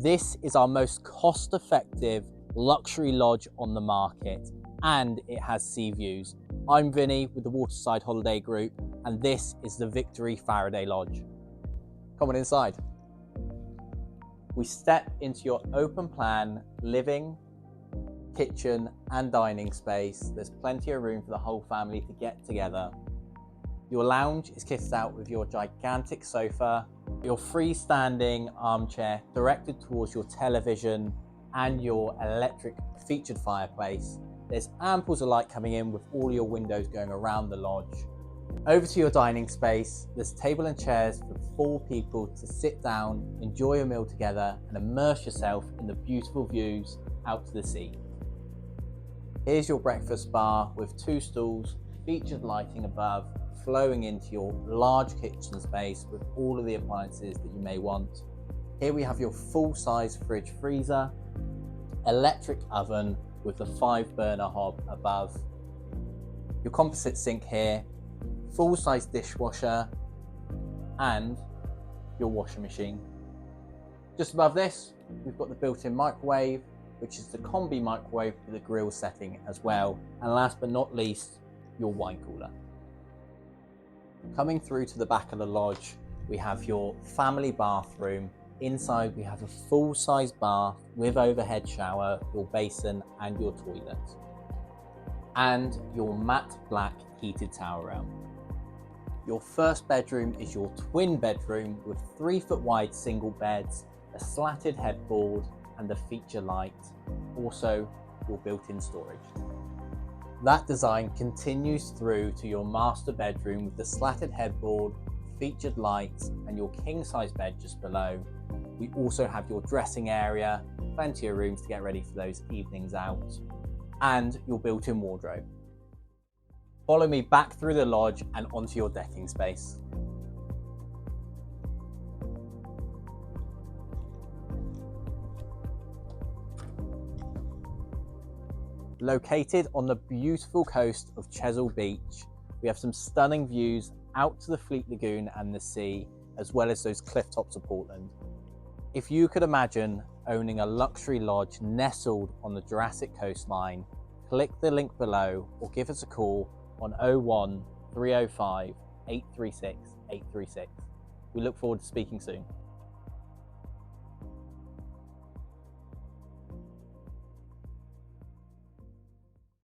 This is our most cost-effective luxury lodge on the market, and it has sea views. I'm Vinny with the Waterside Holiday Group, and this is the Victory Faraday Lodge. Come on inside. We step into your open plan living, kitchen and dining space. There's plenty of room for the whole family to get together. Your lounge is kitted out with your gigantic sofa, your freestanding armchair directed towards your television and your electric featured fireplace. There's amples of light coming in with all your windows going around the lodge. Over to your dining space, there's table and chairs for 4 people to sit down, enjoy a meal together and immerse yourself in the beautiful views out to the sea. Here's your breakfast bar with 2 stools, featured lighting above, flowing into your large kitchen space with all of the appliances that you may want. Here we have your full-size fridge freezer, electric oven with the 5-burner hob above, your composite sink here, full-size dishwasher and your washing machine. Just above this, we've got the built-in microwave, which is the combi microwave with a grill setting as well. And last but not least, your wine cooler. Coming through to the back of the lodge, we have your family bathroom. Inside we have a full-size bath with overhead shower, your basin and your toilet. And your matte black heated towel rail. Your first bedroom is your twin bedroom with 3-foot wide single beds, a slatted headboard and a feature light. Also your built-in storage. That design continues through to your master bedroom with the slatted headboard, featured lights and your king-size bed just below. We also have your dressing area, plenty of rooms to get ready for those evenings out, and your built-in wardrobe. Follow me back through the lodge and onto your decking space. Located on the beautiful coast of Chesil Beach, we have some stunning views out to the Fleet Lagoon and the sea, as well as those cliff tops of Portland. If you could imagine owning a luxury lodge nestled on the Jurassic coastline, click the link below or give us a call on 01 305 836 836. We look forward to speaking soon.